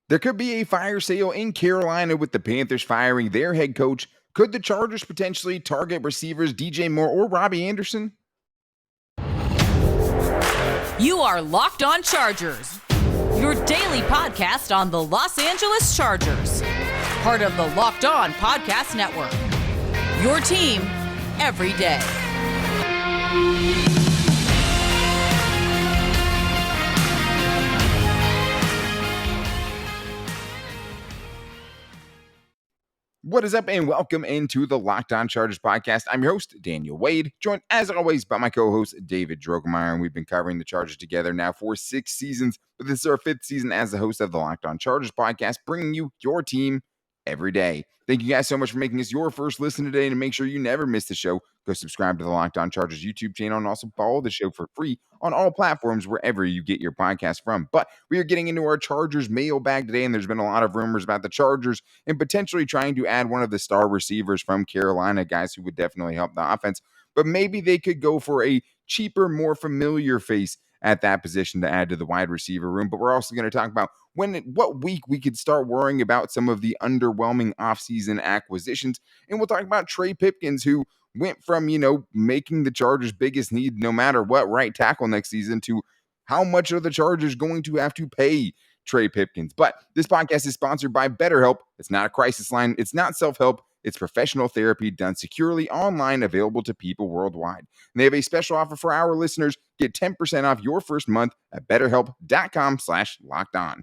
There could be a fire sale in Carolina with the Panthers firing their head coach. Could the Chargers potentially target receivers DJ Moore or Robbie Anderson? You are Locked On Chargers, your daily podcast on the Los Angeles Chargers, part of the Locked On Podcast Network, your team every day. What is up, and welcome into the Locked On Chargers podcast. I'm your host, Daniel Wade, joined as always by my co-host, David Drogemeyer, and we've been covering the Chargers together now for 6 seasons, but this is our 5th season as the host of the Locked On Chargers podcast, bringing you your team every day. Thank you guys so much for making us your first listen today, and to make sure you never miss the show, go subscribe to the Locked On Chargers YouTube channel and also follow the show for free on all platforms wherever you get your podcast from. But we are getting into our Chargers mailbag today, and there's been a lot of rumors about the Chargers and potentially trying to add one of the star receivers from Carolina, guys who would definitely help the offense. But maybe they could go for a cheaper, more familiar face at that position to add to the wide receiver room. But we're also going to talk about what week we could start worrying about some of the underwhelming offseason acquisitions. And we'll talk about Trey Pipkins, who went from, making the Chargers' biggest need no matter what right tackle next season to how much are the Chargers going to have to pay Trey Pipkins. But this podcast is sponsored by BetterHelp. It's not a crisis line. It's not self-help. It's professional therapy done securely online, available to people worldwide. And they have a special offer for our listeners. Get 10% off your first month at betterhelp.com/lockedon.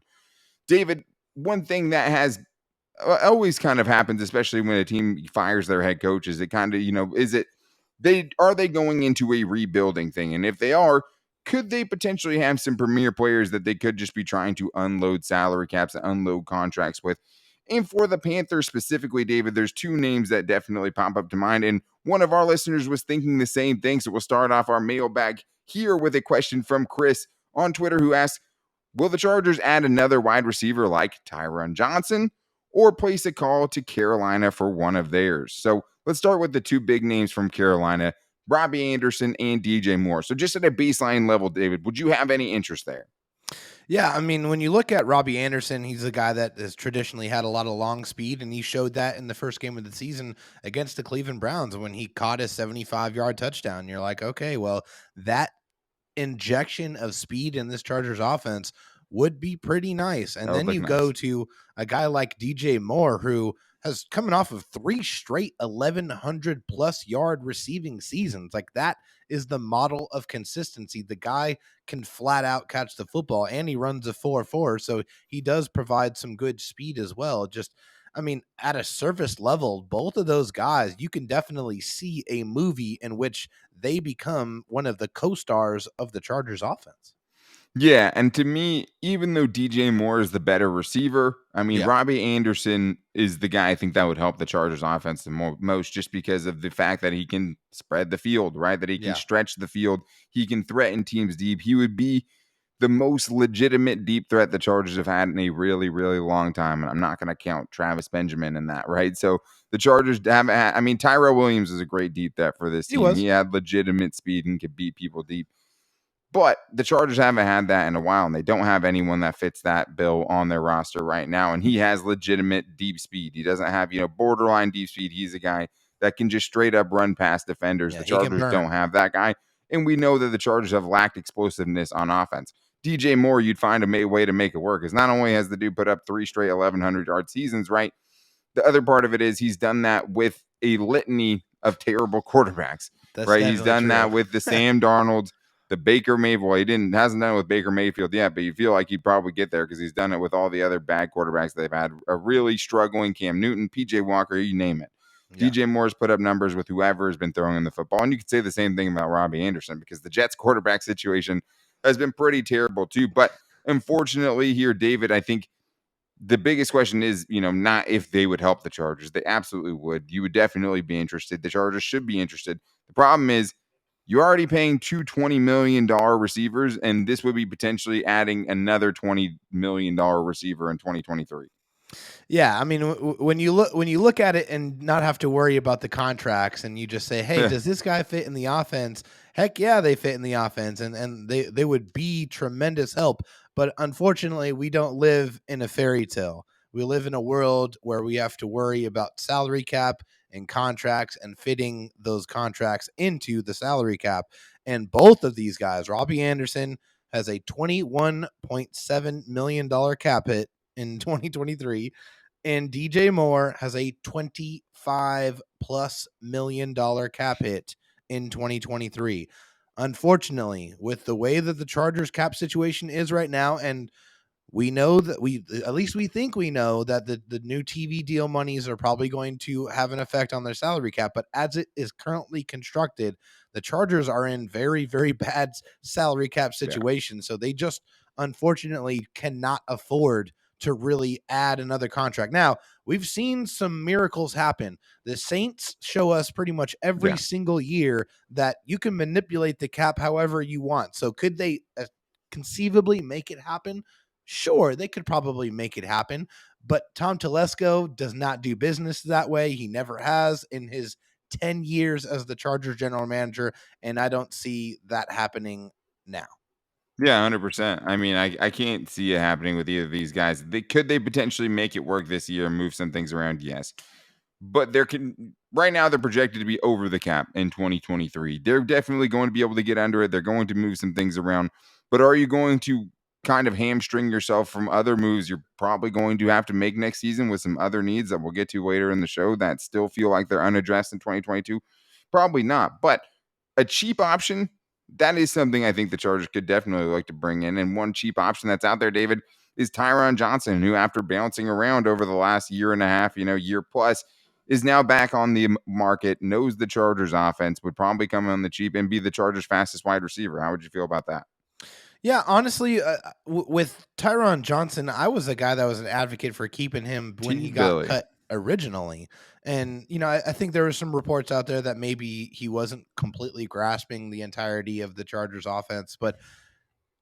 David, one thing that has always kind of happens, especially when a team fires their head coach, is it kind of, are they going into a rebuilding thing? And if they are, could they potentially have some premier players that they could just be trying to unload salary caps and unload contracts with? And for the Panthers specifically, David, there's 2 names that definitely pop up to mind. And one of our listeners was thinking the same thing. So we'll start off our mailbag here with a question from Chris on Twitter, who asks, will the Chargers add another wide receiver like Tyron Johnson or place a call to Carolina for one of theirs? So let's start with the 2 big names from Carolina, Robbie Anderson and DJ Moore. So just at a baseline level, David, would you have any interest there? Yeah, I mean, when you look at Robbie Anderson, he's a guy that has traditionally had a lot of long speed, and he showed that in the first game of the season against the Cleveland Browns when he caught his 75-yard touchdown. You're like, okay, well, that injection of speed in this Chargers offense would be pretty nice. And then you go to a guy like DJ Moore, who has coming off of 3 straight 1,100 plus yard receiving seasons. Like, that is the model of consistency. The guy can flat out catch the football, and he runs a 4.4, so he does provide some good speed as well. Just, I mean, at a surface level, both of those guys, you can definitely see a movie in which they become one of the co-stars of the Chargers offense. Yeah, and to me, even though DJ Moore is the better receiver, I mean, Robbie Anderson is the guy I think that would help the Chargers offense the most, just because of the fact that he can spread the field, right? That he can stretch the field. He can threaten teams deep. He would be the most legitimate deep threat the Chargers have had in a really, really long time. And I'm not going to count Travis Benjamin in that, right? So the Chargers haven't had, I mean, Tyrell Williams is a great deep threat for this team. He had legitimate speed and could beat people deep. But the Chargers haven't had that in a while, and they don't have anyone that fits that bill on their roster right now. And he has legitimate deep speed. He doesn't have, borderline deep speed. He's a guy that can just straight up run past defenders. The Chargers don't have that guy. And we know that the Chargers have lacked explosiveness on offense. DJ Moore, you'd find a way to make it work, because not only has the dude put up 3 straight 1,100-yard seasons, right? The other part of it is he's done that with a litany of terrible quarterbacks, right? He's done that with the Sam Darnolds, the Baker Mayfield. He hasn't done it with Baker Mayfield yet, but you feel like he'd probably get there because he's done it with all the other bad quarterbacks they've had. A really struggling Cam Newton, PJ Walker, you name it. Yeah. DJ Moore's put up numbers with whoever has been throwing in the football. And you could say the same thing about Robbie Anderson, because the Jets quarterback situation has been pretty terrible too. But unfortunately here, David, I think the biggest question is, not if they would help the Chargers. They absolutely would. You would definitely be interested. The Chargers should be interested. The problem is, you're already paying 2 $20 million receivers, and this would be potentially adding another $20 million receiver in 2023. Yeah, I mean, when you look at it and not have to worry about the contracts, and you just say, hey, does this guy fit in the offense? Heck yeah, they fit in the offense, and they would be tremendous help. But unfortunately, we don't live in a fairy tale. We live in a world where we have to worry about salary cap and contracts and fitting those contracts into the salary cap. And both of these guys, Robbie Anderson has a $21.7 million cap hit in 2023, and DJ Moore has a $25+ million cap hit in 2023. Unfortunately, with the way that the Chargers cap situation is right now, and we know that at least we think we know that the new TV deal monies are probably going to have an effect on their salary cap. But as it is currently constructed, the Chargers are in very, very bad salary cap situation. So they just unfortunately cannot afford to really add another contract. Now, we've seen some miracles happen. The Saints show us pretty much every single year that you can manipulate the cap however you want. So could they conceivably make it happen? Sure, they could probably make it happen, but Tom Telesco does not do business that way. He never has in his 10 years as the Chargers general manager, and I don't see that happening now. Yeah, 100%. I mean, I can't see it happening with either of these guys. They potentially make it work this year and move some things around? Yes. But right now they're projected to be over the cap in 2023. They're definitely going to be able to get under it. They're going to move some things around. But are you going to kind of hamstring yourself from other moves you're probably going to have to make next season with some other needs that we'll get to later in the show that still feel like they're unaddressed in 2022? Probably not. But a cheap option, that is something I think the Chargers could definitely like to bring in. And one cheap option that's out there, David, is Tyron Johnson, who after bouncing around over the last year and a half, year plus, is now back on the market, knows the Chargers offense, would probably come on the cheap and be the Chargers' fastest wide receiver. How would you feel about that? Yeah, honestly, with Tyron Johnson, I was a guy that was an advocate for keeping him when he got cut originally. And, I think there were some reports out there that maybe he wasn't completely grasping the entirety of the Chargers offense, but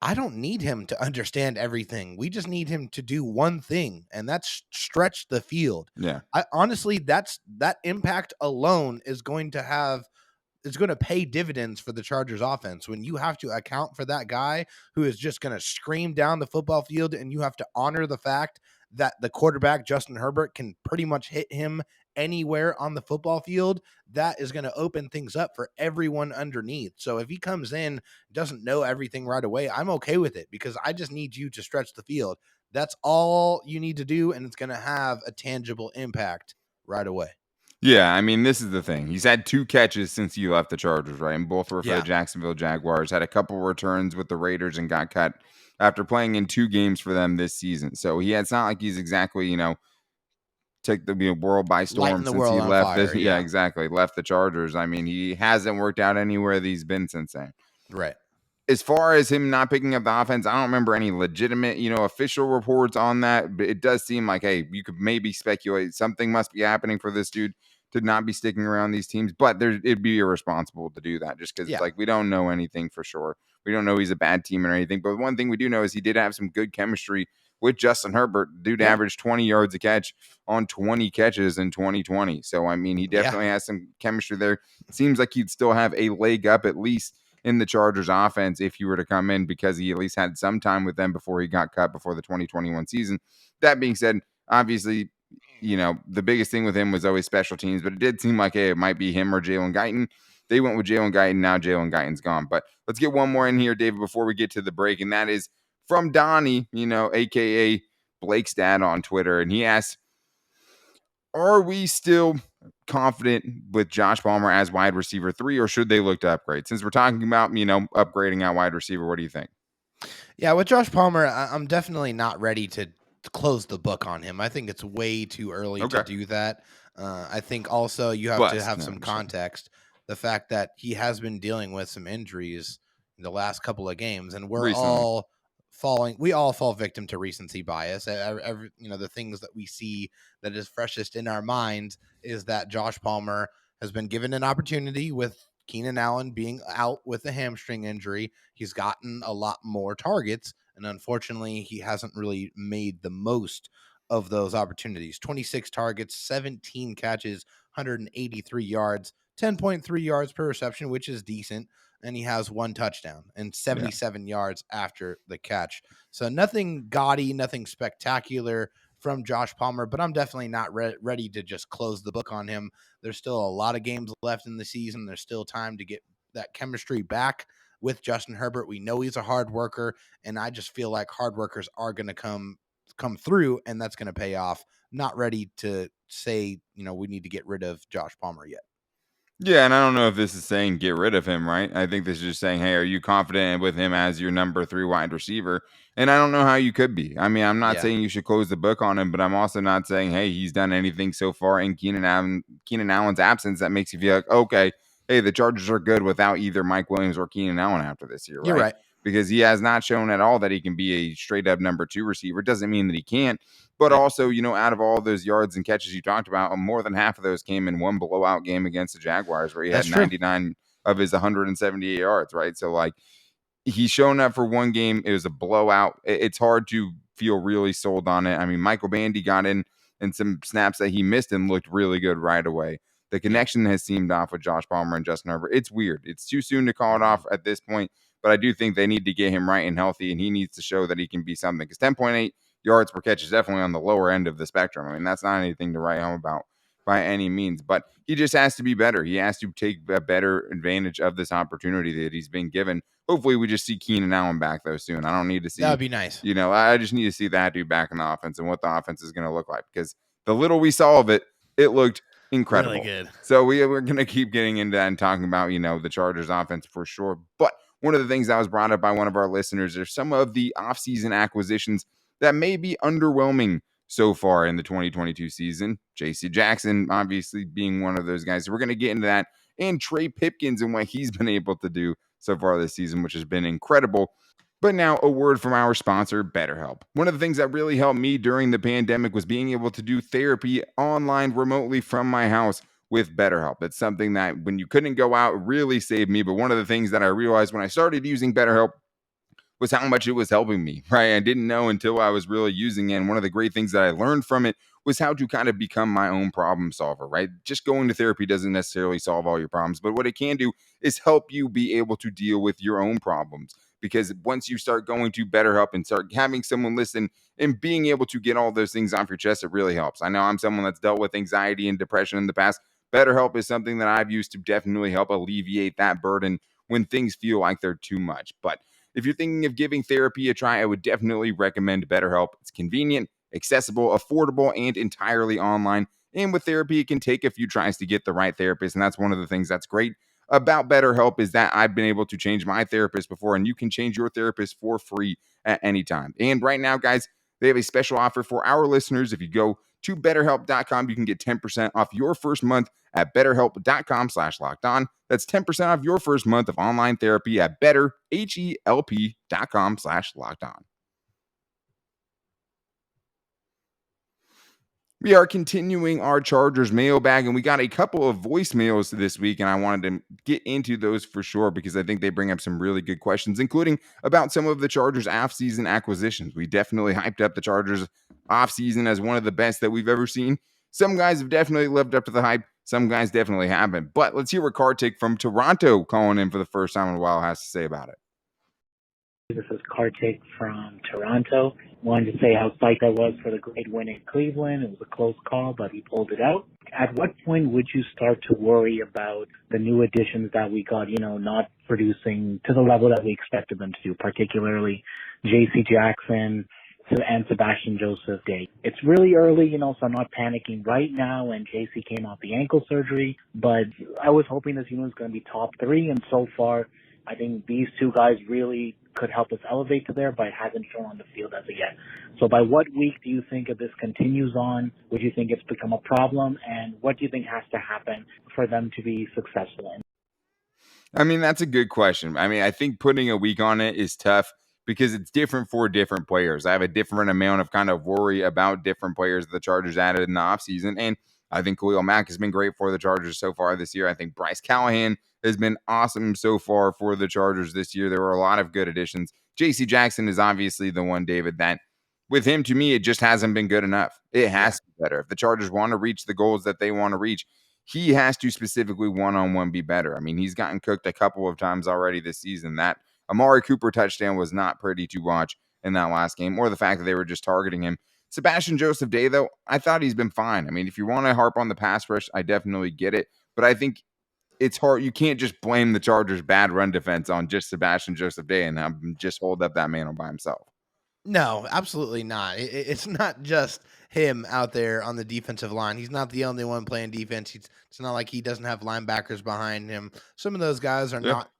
I don't need him to understand everything. We just need him to do one thing, and that's stretch the field. Yeah. Honestly, that impact alone is going to pay dividends for the Chargers offense. When you have to account for that guy who is just going to scream down the football field, and you have to honor the fact that the quarterback, Justin Herbert, can pretty much hit him anywhere on the football field, that is going to open things up for everyone underneath. So if he comes in, doesn't know everything right away, I'm okay with it because I just need you to stretch the field. That's all you need to do, and it's going to have a tangible impact right away. Yeah, I mean, this is the thing. He's had 2 catches since he left the Chargers, right? And both were for the Jacksonville Jaguars. Had a couple returns with the Raiders and got cut after playing in 2 games for them this season. So it's not like he's exactly, took the world by storm since he left. Fire, Exactly. Left the Chargers. I mean, he hasn't worked out anywhere that he's been since then. Right. As far as him not picking up the offense, I don't remember any legitimate, official reports on that. But it does seem like, hey, you could maybe speculate something must be happening for this dude to not be sticking around these teams. But it'd be irresponsible to do that just because we don't know anything for sure. We don't know he's a bad team or anything. But one thing we do know is he did have some good chemistry with Justin Herbert. Dude averaged 20 yards a catch on 20 catches in 2020. So, I mean, he definitely has some chemistry there. Seems like he'd still have a leg up at least in the Chargers offense if he were to come in because he at least had some time with them before he got cut before the 2021 season. That being said, obviously, the biggest thing with him was always special teams, but it did seem like, hey, it might be him or Jalen Guyton. They went with Jalen Guyton. Now Jalen Guyton's gone. But let's get one more in here, David, before we get to the break. And that is from Donnie, a.k.a. Blake's dad on Twitter. And he asks, are we still confident with Josh Palmer as wide receiver 3, or should they look to upgrade? Since we're talking about, upgrading at wide receiver, what do you think? Yeah, with Josh Palmer, I'm definitely not ready to close the book on him. I think it's way too early to do that. I think also you have to have some context. The fact that he has been dealing with some injuries in the last couple of games, and we all fall victim to recency bias. The things that we see that is freshest in our minds is that Josh Palmer has been given an opportunity with Keenan Allen being out with a hamstring injury. He's gotten a lot more targets, and unfortunately, he hasn't really made the most of those opportunities. 26 targets, 17 catches, 183 yards, 10.3 yards per reception, which is decent. and he has 1 touchdown and 77 yards after the catch. So nothing gaudy, nothing spectacular from Josh Palmer, but I'm definitely not ready to just close the book on him. There's still a lot of games left in the season. There's still time to get that chemistry back with Justin Herbert. We know he's a hard worker, and I just feel like hard workers are going to come through, and that's going to pay off. Not ready to say, we need to get rid of Josh Palmer yet. Yeah, and I don't know if this is saying get rid of him, right? I think this is just saying, hey, are you confident with him as your number 3 wide receiver? And I don't know how you could be. I mean, I'm not saying you should close the book on him, but I'm also not saying, hey, he's done anything so far in Keenan Allen's absence that makes you feel like, okay, hey, the Chargers are good without either Mike Williams or Keenan Allen after this year, right? You're right. Because he has not shown at all that he can be a straight up number 2 receiver. Doesn't mean that he can't. But also, out of all those yards and catches you talked about, more than half of those came in one blowout game against the Jaguars where he had 99 of his 178 yards, right? So, he's shown up for one game. It was a blowout. It's hard to feel really sold on it. I mean, Michael Bandy got in some snaps that he missed and looked really good right away. The connection has seemed off with Josh Palmer and Justin Herbert. It's weird. It's too soon to call it off at this point, but I do think they need to get him right and healthy, and he needs to show that he can be something because 10.8 yards per catch is definitely on the lower end of the spectrum. I mean, that's not anything to write home about by any means, but he just has to be better. He has to take a better advantage of this opportunity that he's been given. Hopefully we just see Keenan Allen back though soon. I don't need to see, that would be nice. I just need to see that dude back in the offense and what the offense is going to look like, because the little we saw of it, it looked incredible. Really good. So we're going to keep getting into that and talking about, the Chargers offense for sure. But one of the things that was brought up by one of our listeners are some of the offseason acquisitions that may be underwhelming so far in the 2022 season. J.C. Jackson obviously being one of those guys. So we're going to get into that, and Trey Pipkins and what he's been able to do so far this season, which has been incredible. But now a word from our sponsor, BetterHelp. One of the things that really helped me during the pandemic was being able to do therapy online remotely from my house with BetterHelp. It's something that when you couldn't go out really saved me. But one of the things that I realized when I started using BetterHelp was how much it was helping me, right? I didn't know until I was really using it. And one of the great things that I learned from it was how to kind of become my own problem solver, right? Just going to therapy doesn't necessarily solve all your problems, but what it can do is help you be able to deal with your own problems. Because once you start going to BetterHelp and start having someone listen and being able to get all those things off your chest, it really helps. I know I'm someone that's dealt with anxiety and depression in the past. BetterHelp is something that I've used to definitely help alleviate that burden when things feel like they're too much. But if you're thinking of giving therapy a try, I would definitely recommend BetterHelp. It's convenient, accessible, affordable, and entirely online. And with therapy, it can take a few tries to get the right therapist. And that's one of the things that's great about BetterHelp is that I've been able to change my therapist before, and you can change your therapist for free at any time. And right now, guys, they have a special offer for our listeners. If you go to BetterHelp.com, you can get 10% off your first month at BetterHelp.com/lockedon. That's 10% off your first month of online therapy at BetterHelp.com/lockedon. We are continuing our Chargers mailbag, and we got a couple of voicemails this week, and I wanted to get into those for sure because I think they bring up some really good questions, including about some of the Chargers offseason acquisitions. We definitely hyped up the Chargers offseason as one of the best that we've ever seen. Some guys have definitely lived up to the hype. Some guys definitely haven't. But let's hear what Kartik from Toronto, calling in for the first time in a while, has to say about it. This is Kartik from Toronto. Wanted to say how psyched I was for the great win in Cleveland. It was a close call, but he pulled it out. At what point would you start to worry about the new additions that we got, not producing to the level that we expected them to do, particularly J.C. Jackson and Sebastian Joseph Day? It's really early, so I'm not panicking right now, and J.C. came off the ankle surgery, but I was hoping this unit was going to be top 3, and so far I think these two guys really could help us elevate to there, but it hasn't shown on the field as of yet. So by what week do you think if this continues on, would you think it's become a problem? And what do you think has to happen for them to be successful in? I mean, that's a good question. I mean, I think putting a week on it is tough because it's different for different players. I have a different amount of kind of worry about different players the Chargers added in the offseason. And I think Khalil Mack has been great for the Chargers so far this year. I think Bryce Callahan has been awesome so far for the Chargers this year. There were a lot of good additions. J.C. Jackson is obviously the one, David, that with him, to me, it just hasn't been good enough. It has to be better. If the Chargers want to reach the goals that they want to reach, he has to specifically one-on-one be better. I mean, he's gotten cooked a couple of times already this season. That Amari Cooper touchdown was not pretty to watch in that last game, or the fact that they were just targeting him. Sebastian Joseph Day, though, I thought he's been fine. I mean, if you want to harp on the pass rush, I definitely get it. But I think it's hard. You can't just blame the Chargers' bad run defense on just Sebastian Joseph Day and just hold up that mantle by himself. No, absolutely not. It's not just him out there on the defensive line. He's not the only one playing defense. It's not like he doesn't have linebackers behind him. Some of those guys are not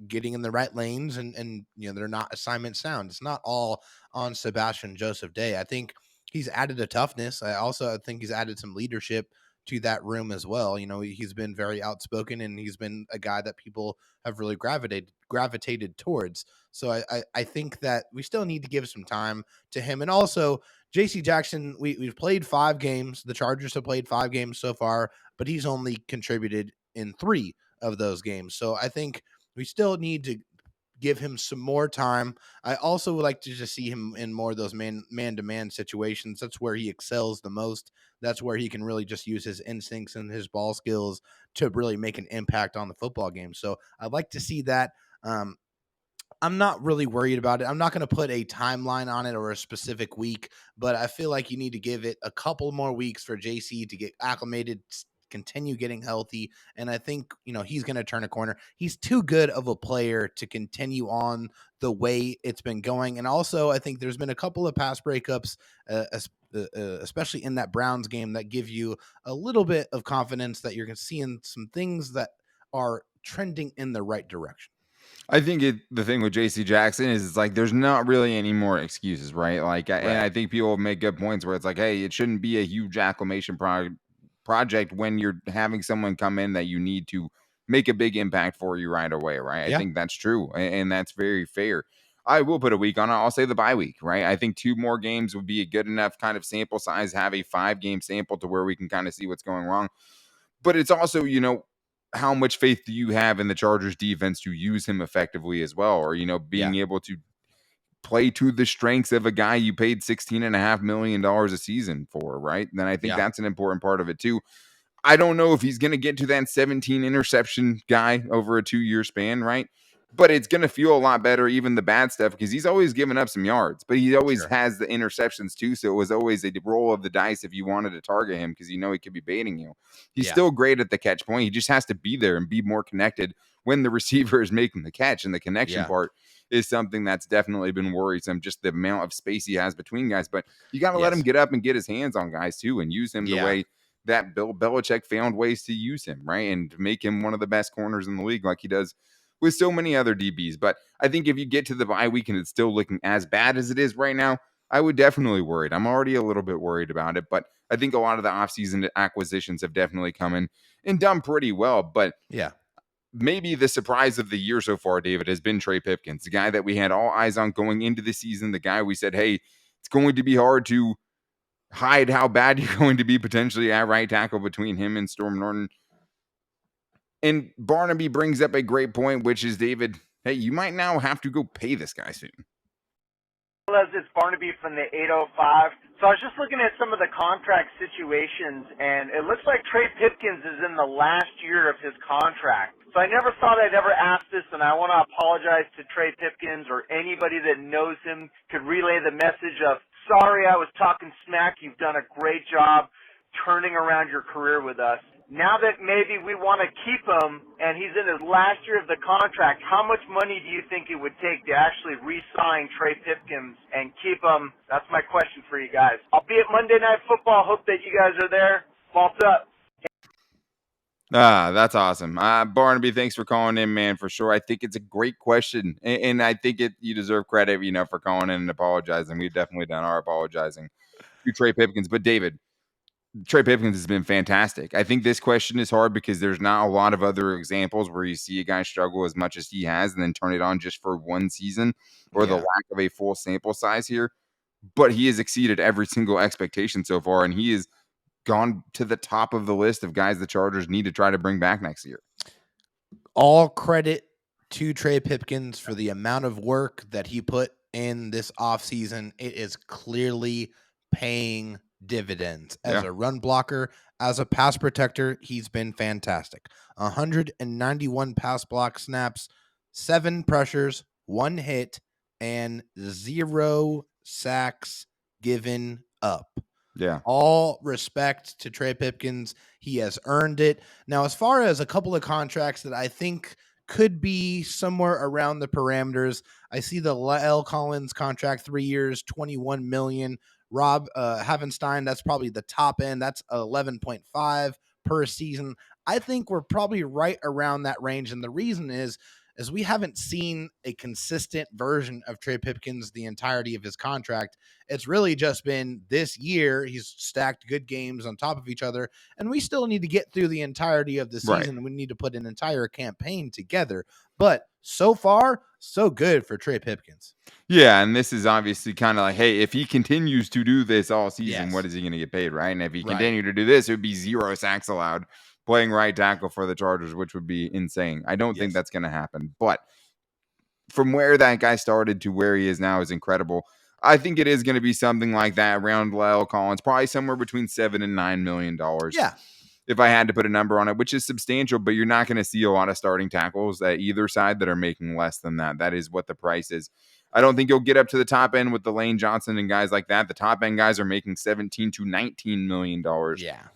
getting in the right lanes and they're not assignment sound. It's not all on Sebastian Joseph Day. I think he's added a toughness. I think he's added some leadership to that room as well. He's been very outspoken and he's been a guy that people have really gravitated towards. So I think that we still need to give some time to him. And also JC Jackson, we've played 5 games. The Chargers have played 5 games so far, but he's only contributed in 3 of those games. So I think we still need to give him some more time. I also would like to just see him in more of those man-to-man situations. That's where he excels the most. That's where he can really just use his instincts and his ball skills to really make an impact on the football game. So I'd like to see that. I'm not really worried about it. I'm not going to put a timeline on it or a specific week, but I feel like you need to give it a couple more weeks for JC to get acclimated, continue getting healthy. And I think, he's going to turn a corner. He's too good of a player to continue on the way it's been going. And also, I think there's been a couple of pass breakups, especially in that Browns game, that give you a little bit of confidence that you're seeing some things that are trending in the right direction. I think the thing with JC Jackson is it's like there's not really any more excuses, right? Like, right. And I think people make good points where it's like, hey, it shouldn't be a huge acclimation project when you're having someone come in that you need to make a big impact for you right away, right? Yeah. I think that's true, and that's very fair. I will put a week on it. I'll say the bye week, right? I think 2 more games would be a good enough kind of sample size, have a 5-game sample to where we can kind of see what's going wrong. But it's also, how much faith do you have in the Chargers defense to use him effectively as well? Or, being able to play to the strengths of a guy you paid $16.5 million a season for, right? Then I think that's an important part of it too. I don't know if he's going to get to that 17 interception guy over a 2-year span, right? But it's going to feel a lot better, even the bad stuff, because he's always given up some yards, but he always has the interceptions too. So it was always a roll of the dice if you wanted to target him, because he could be baiting you. He's still great at the catch point. He just has to be there and be more connected when the receiver is making the catch. And the connection part is something that's definitely been worrisome, just the amount of space he has between guys. But you got to let him get up and get his hands on guys too and use him the way that Bill Belichick found ways to use him, right? And to make him one of the best corners in the league like he does with so many other DBs. But I think if you get to the bye week and it's still looking as bad as it is right now, I would definitely worry. I'm already a little bit worried about it, but I think a lot of the offseason acquisitions have definitely come in and done pretty well. But maybe the surprise of the year so far, David, has been Trey Pipkins, the guy that we had all eyes on going into the season, the guy we said, hey, it's going to be hard to hide how bad you're going to be potentially at right tackle between him and Storm Norton. And Barnaby brings up a great point, which is, David, hey, you might now have to go pay this guy soon. It's Barnaby from the 805. So I was just looking at some of the contract situations, and it looks like Trey Pipkins is in the last year of his contract. So I never thought I'd ever ask this, and I want to apologize to Trey Pipkins, or anybody that knows him could relay the message of, sorry, I was talking smack. You've done a great job turning around your career with us. Now that maybe we want to keep him and he's in his last year of the contract, how much money do you think it would take to actually re-sign Trey Pipkins and keep him? That's my question for you guys. I'll be at Monday Night Football. Hope that you guys are there. Vault up. That's awesome. Barnaby, thanks for calling in, man, for sure. I think it's a great question. And I think you deserve credit, for calling in and apologizing. We've definitely done our apologizing to Trey Pipkins. But David, Trey Pipkins has been fantastic. I think this question is hard because there's not a lot of other examples where you see a guy struggle as much as he has and then turn it on just for one season, or the lack of a full sample size here. But he has exceeded every single expectation so far, and he has gone to the top of the list of guys the Chargers need to try to bring back next year. All credit to Trey Pipkins for the amount of work that he put in this offseason. It is clearly paying dividends. As a run blocker, as a pass protector, he's been fantastic. 191 pass block snaps, 7 pressures, 1 hit, and 0 sacks given up. Yeah. All respect to Trey Pipkins. He has earned it. Now, as far as a couple of contracts that I think could be somewhere around the parameters, I see the L. Collins contract, 3 years, $21 million. Rob Havenstein, that's probably the top end. That's 11.5 per season. I think we're probably right around that range. And the reason is we haven't seen a consistent version of Trey Pipkins the entirety of his contract. It's really just been this year. He's stacked good games on top of each other, and we still need to get through the entirety of the season. Right. We need to put an entire campaign together. But so far, so good for Trey Pipkins. Yeah, and this is obviously kind of like, hey, if he continues to do this all season, what is he going to get paid, right? And if he continued to do this, it would be 0 sacks allowed playing right tackle for the Chargers, which would be insane. I don't think that's going to happen. But from where that guy started to where he is now is incredible. I think it is going to be something like that around Lyle Collins, probably somewhere between $7 and $9 million. Yeah. If I had to put a number on it, which is substantial, but you're not going to see a lot of starting tackles at either side that are making less than that. That is what the price is. I don't think you'll get up to the top end with the Lane Johnson and guys like that. The top end guys are making $17 to $19 million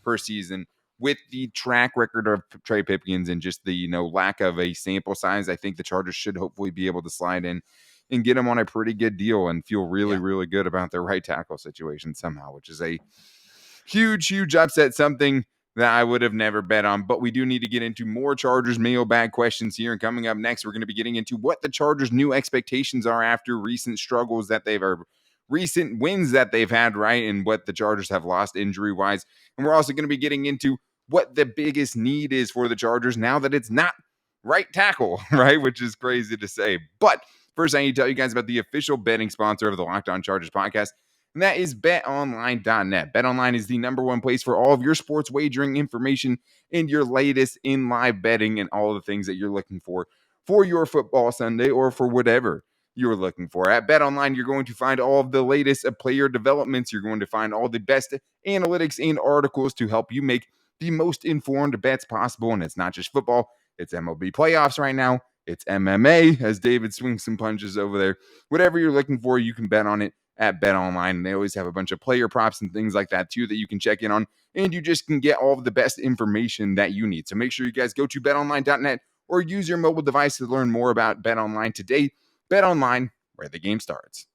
per season. With the track record of Trey Pipkins and just the lack of a sample size, I think the Chargers should hopefully be able to slide in and get him on a pretty good deal and feel really, really good about their right tackle situation somehow, which is a huge, huge upset, something that I would have never bet on. But we do need to get into more Chargers mailbag questions here. And coming up next, we're going to be getting into what the Chargers' new expectations are after recent struggles that recent wins that they've had, right? And what the Chargers have lost injury-wise. And we're also going to be getting into what the biggest need is for the Chargers now that it's not right tackle, right? Which is crazy to say. But first, I need to tell you guys about the official betting sponsor of the Locked On Chargers podcast, and that is BetOnline.net. BetOnline is the #1 place for all of your sports wagering information and your latest in live betting and all the things that you're looking for your football Sunday or for whatever you're looking for. At BetOnline, you're going to find all of the latest player developments. You're going to find all the best analytics and articles to help you make the most informed bets possible. And it's not just football. It's MLB playoffs right now. It's MMA as David swings some punches over there. Whatever you're looking for, you can bet on it at BetOnline. And they always have a bunch of player props and things like that too that you can check in on. And you just can get all of the best information that you need. So make sure you guys go to betonline.net or use your mobile device to learn more about BetOnline today. BetOnline, where the game starts.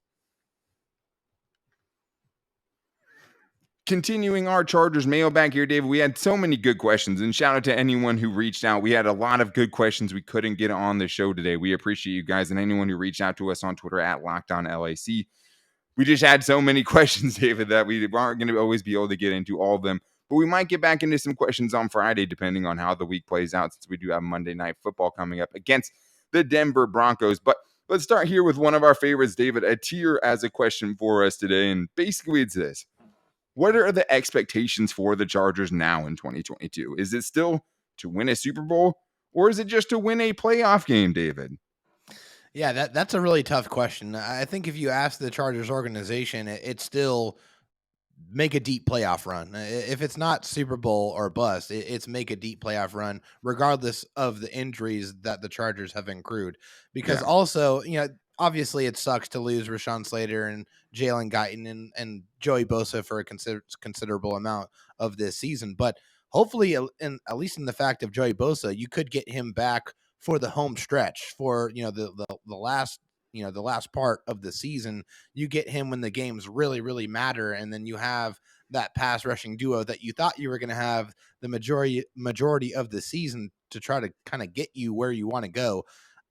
Continuing our Chargers mailbag here, David, we had so many good questions, and shout out to anyone who reached out. We had a lot of good questions we couldn't get on the show today. We appreciate you guys and anyone who reached out to us on Twitter at LockedOnLAC. We just had so many questions, David, that we aren't going to always be able to get into all of them, but we might get back into some questions on Friday, depending on how the week plays out, since we do have Monday Night Football coming up against the Denver Broncos. But let's start here with one of our favorites, David. A tier as a question for us today, and basically it's this. What are the expectations for the Chargers now in 2022? Is it still to win a Super Bowl, or is it just to win a playoff game, David? Yeah, that's a really tough question. I think if you ask the Chargers organization, it's still make a deep playoff run. If it's not Super Bowl or bust, it's make a deep playoff run, regardless of the injuries that the Chargers have accrued. Because also, obviously it sucks to lose Rashawn Slater and Jalen Guyton and Joey Bosa for a considerable amount of this season. But hopefully, at least in the fact of Joey Bosa, you could get him back for the home stretch for, the last part of the season. You get him when the games really, really matter. And then you have that pass rushing duo that you thought you were going to have the majority of the season to try to kind of get you where you want to go.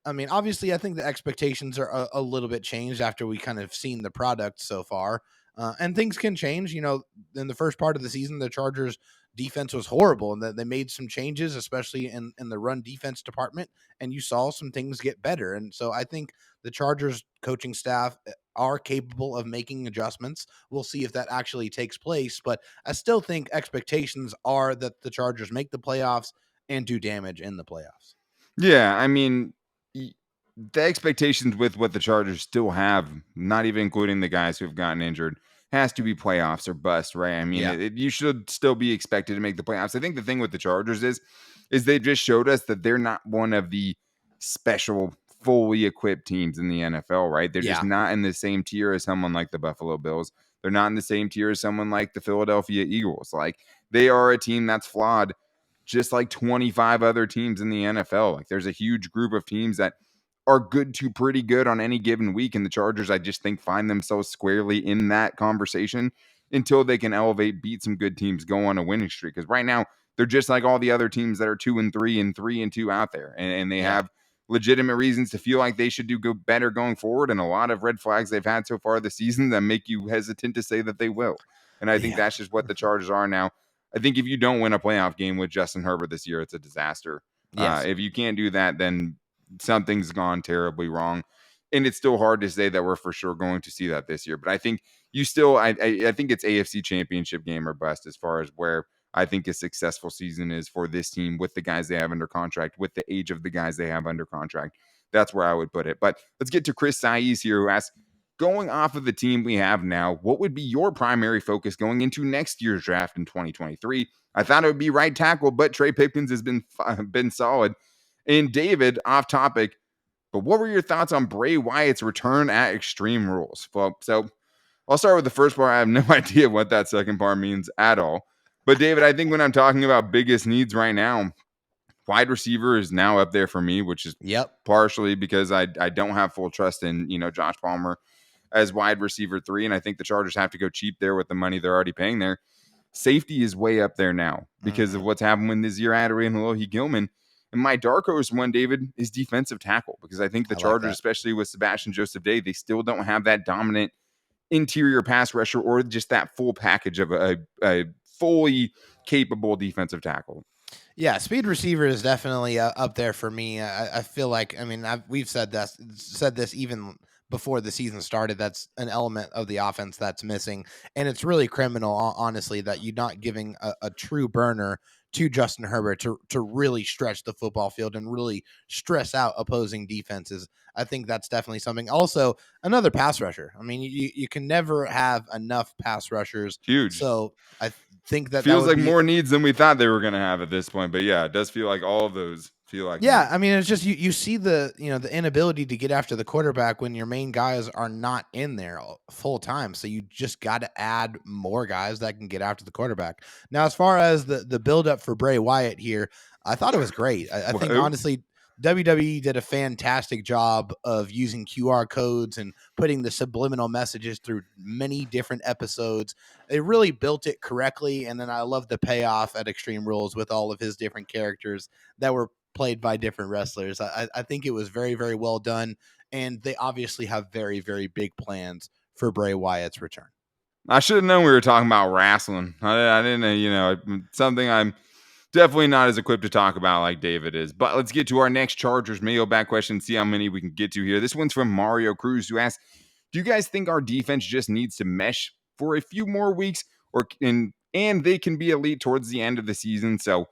I mean, obviously, I think the expectations are a little bit changed after we kind of seen the product so far. And things can change. In the first part of the season, the Chargers defense was horrible, and that they made some changes, especially in the run defense department, and you saw some things get better. And so I think the Chargers coaching staff are capable of making adjustments. We'll see if that actually takes place, but I still think expectations are that the Chargers make the playoffs and do damage in the playoffs. Yeah, I mean, the expectations with what the Chargers still have, not even including the guys who have gotten injured, has to be playoffs or bust, right? I mean, Yeah. you should still be expected to make the playoffs. I think the thing with the Chargers is they just showed us that they're not one of the special, fully equipped teams in the NFL, right? They're just Yeah. not in the same tier as someone like the Buffalo Bills. They're not in the same tier as someone like the Philadelphia Eagles. Like, they are a team that's flawed, just like 25 other teams in the NFL. Like, there's a huge group of teams that are good to pretty good on any given week. And the Chargers, I just think, find themselves squarely in that conversation until they can elevate, beat some good teams, go on a winning streak. Because right now, they're just like all the other teams that are 2-3 and 3-2 out there. And they have legitimate reasons to feel like they should do better going forward. And a lot of red flags they've had so far this season that make you hesitant to say that they will. And I think that's just what the Chargers are now. I think if you don't win a playoff game with Justin Herbert this year, it's a disaster. Yes. If you can't do that, then something's gone terribly wrong. And it's still hard to say that we're for sure going to see that this year. But I think you still, I think it's AFC Championship game or bust as far as where I think a successful season is for this team with the guys they have under contract, with the age of the guys they have under contract. That's where I would put it. But let's get to Chris Saiz here, who asks, going off of the team we have now, what would be your primary focus going into next year's draft in 2023? I thought it would be right tackle, but Trey Pipkins has been solid. And David, off topic, but what were your thoughts on Bray Wyatt's return at Extreme Rules? Well, so I'll start with the first part. I have no idea what that second part means at all. But David, I think when I'm talking about biggest needs right now, wide receiver is now up there for me, which is partially because I don't have full trust in, Josh Palmer as wide receiver 3. And I think the Chargers have to go cheap there with the money they're already paying there. Safety is way up there now because of what's happened with Nazir Adderley and Alohi Gilman. And my dark horse one, David, is defensive tackle, because I think the Chargers, especially with Sebastian Joseph Day, they still don't have that dominant interior pass rusher or just that full package of a fully capable defensive tackle. Yeah, speed receiver is definitely up there for me. I feel like, we've said this even before the season started. That's an element of the offense that's missing, and it's really criminal, honestly, that you're not giving a true burner to Justin Herbert to really stretch the football field and really stress out opposing defenses. I think that's definitely something. Also, another pass rusher. I mean, you can never have enough pass rushers. Huge. So I think that feels like more needs than we thought they were going to have at this point. But yeah, it does feel like all of those feel like needs. I mean, it's just you see the the inability to get after the quarterback when your main guys are not in there full time. So you just got to add more guys that can get after the quarterback. Now, as far as the build up for Bray Wyatt here, I thought it was great. I think honestly, WWE did a fantastic job of using QR codes and putting the subliminal messages through many different episodes. They really built it correctly. And then I love the payoff at Extreme Rules with all of his different characters that were played by different wrestlers. I think it was very, very well done. And they obviously have very, very big plans for Bray Wyatt's return. I should have known we were talking about wrestling. I didn't know, something I'm definitely not as equipped to talk about like David is. But let's get to our next Chargers mailbag question, see how many we can get to here. This one's from Mario Cruz, who asks, do you guys think our defense just needs to mesh for a few more weeks, and they can be elite towards the end of the season? So,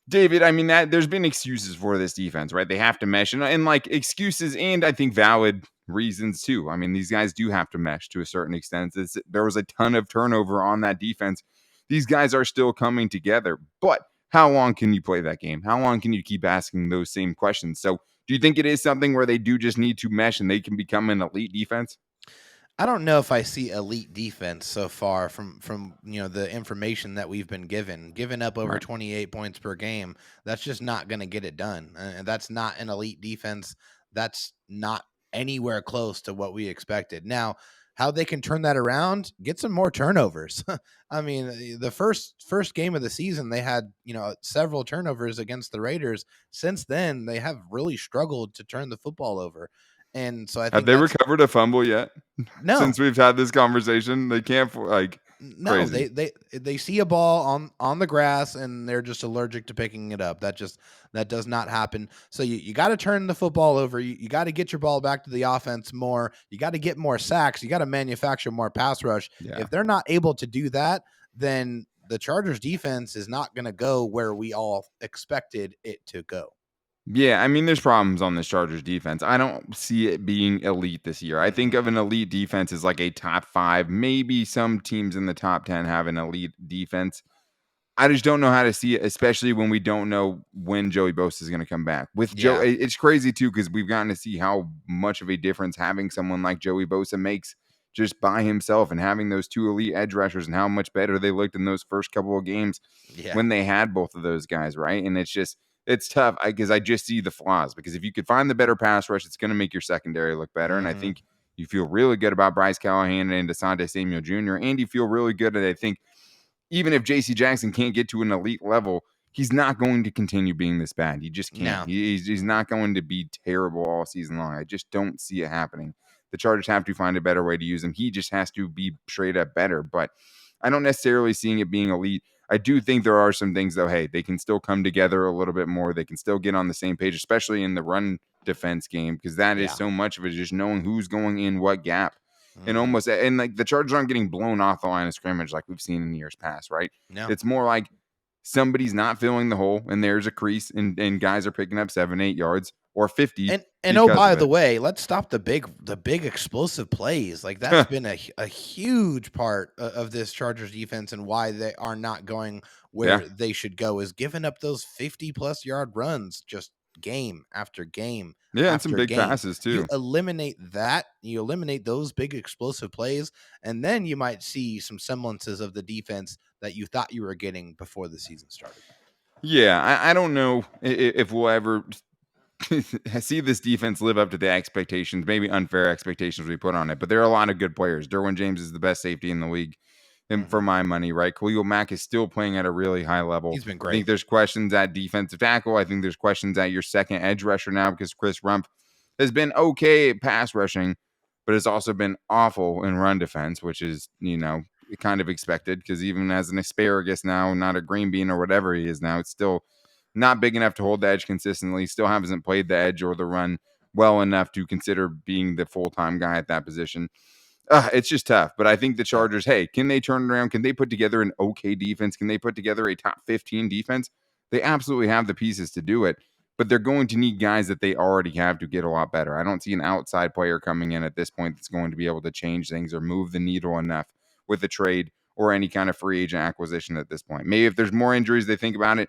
David, I mean, that there's been excuses for this defense, right? They have to mesh, and like excuses, and I think valid reasons too. I mean, these guys do have to mesh to a certain extent. There was a ton of turnover on that defense. These guys are still coming together, but how long can you play that game? How long can you keep asking those same questions? So do you think it is something where they do just need to mesh and they can become an elite defense? I don't know if I see elite defense so far from the information that we've been giving up over 28 points per game. That's just not going to get it done. And that's not an elite defense. That's not anywhere close to what we expected. Now, how they can turn that around, get some more turnovers. I mean, the first game of the season, they had, several turnovers against the Raiders. Since then, they have really struggled to turn the football over. And so I think have they recovered a fumble yet? No. Since we've had this conversation, they can't no, crazy. They see a ball on the grass and they're just allergic to picking it up. That does not happen. So you got to turn the football over. You got to get your ball back to the offense more. You got to get more sacks. You got to manufacture more pass rush. Yeah. If they're not able to do that, then the Chargers defense is not going to go where we all expected it to go. Yeah, I mean, there's problems on this Chargers defense. I don't see it being elite this year. I think of an elite defense as like a top 5. Maybe some teams in the top 10 have an elite defense. I just don't know how to see it, especially when we don't know when Joey Bosa is going to come back. With Joe, Yeah. it's crazy too because we've gotten to see how much of a difference having someone like Joey Bosa makes just by himself, and having those 2 elite edge rushers, and how much better they looked in those first couple of games Yeah. when they had both of those guys, right? And it's tough because I just see the flaws. Because if you could find the better pass rush, it's going to make your secondary look better. And I think you feel really good about Bryce Callahan and Desante Samuel Jr. And you feel really good that I think even if JC Jackson can't get to an elite level, he's not going to continue being this bad. He just can't. No. He's not going to be terrible all season long. I just don't see it happening. The Chargers have to find a better way to use him. He just has to be straight up better. But I don't necessarily see it being elite. I do think there are some things, though. Hey, they can still come together a little bit more. They can still get on the same page, especially in the run defense game, because that is so much of it, just knowing who's going in what gap. And like the Chargers aren't getting blown off the line of scrimmage like we've seen in years past, right? No. It's more like somebody's not filling the hole and there's a crease, and guys are picking up 7-8 yards or 50. And oh, by the way, let's stop the big explosive plays. Like that's been a huge part of this Chargers defense, and why they are not going where they should go, is giving up those 50+ yard runs just game after game. Yeah, and some big passes too. You eliminate that, you eliminate those big explosive plays, and then you might see some semblances of the defense that you thought you were getting before the season started. Yeah, I don't know if we'll ever see this defense live up to the expectations, maybe unfair expectations we put on it. But there are a lot of good players. Derwin James is the best safety in the league, and for my money, right? Khalil Mack is still playing at a really high level. He's been great. I think there's questions at defensive tackle. I think there's questions at your second edge rusher now, because Chris Rumpf has been okay at pass rushing, but has also been awful in run defense, which is, kind of expected, because even as an asparagus now, not a green bean or whatever he is now, it's still not big enough to hold the edge consistently. Still hasn't played the edge or the run well enough to consider being the full-time guy at that position. It's just tough. But I think the Chargers, hey, can they turn it around? Can they put together an okay defense? Can they put together a top 15 defense? They absolutely have the pieces to do it, but they're going to need guys that they already have to get a lot better. I don't see an outside player coming in at this point that's going to be able to change things or move the needle enough with a trade or any kind of free agent acquisition at this point. Maybe if there's more injuries, they think about it.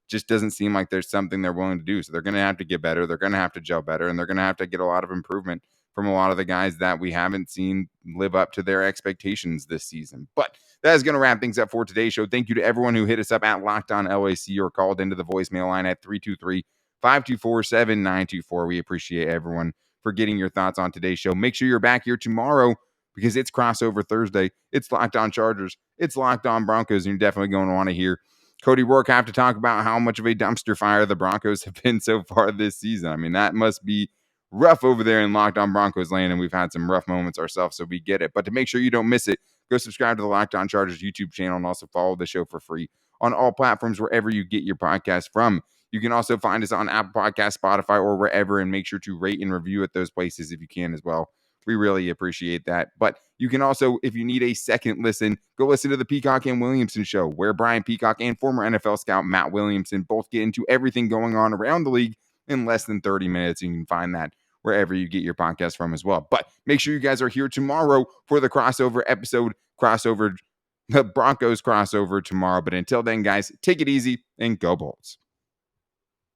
Just doesn't seem like there's something they're willing to do. So they're going to have to get better. They're going to have to gel better, and they're going to have to get a lot of improvement from a lot of the guys that we haven't seen live up to their expectations this season. But that is going to wrap things up for today's show. Thank you to everyone who hit us up at Locked On LAC or called into the voicemail line at 323-524-7924. We appreciate everyone for getting your thoughts on today's show. Make sure you're back here tomorrow, because it's crossover Thursday. It's Locked On Chargers. It's Locked On Broncos, and you're definitely going to want to hear Cody Rourke have to talk about how much of a dumpster fire the Broncos have been so far this season. I mean, that must be rough over there in Locked On Broncos land, and we've had some rough moments ourselves, so we get it. But to make sure you don't miss it, go subscribe to the Locked On Chargers YouTube channel, and also follow the show for free on all platforms wherever you get your podcast from. You can also find us on Apple Podcasts, Spotify, or wherever, and make sure to rate and review at those places if you can as well. We really appreciate that. But you can also, if you need a second listen, go listen to the Peacock and Williamson show, where Brian Peacock and former NFL scout Matt Williamson both get into everything going on around the league in less than 30 minutes. You can find that wherever you get your podcast from as well. But make sure you guys are here tomorrow for the crossover episode, the Broncos crossover tomorrow. But until then, guys, take it easy and go Bolts.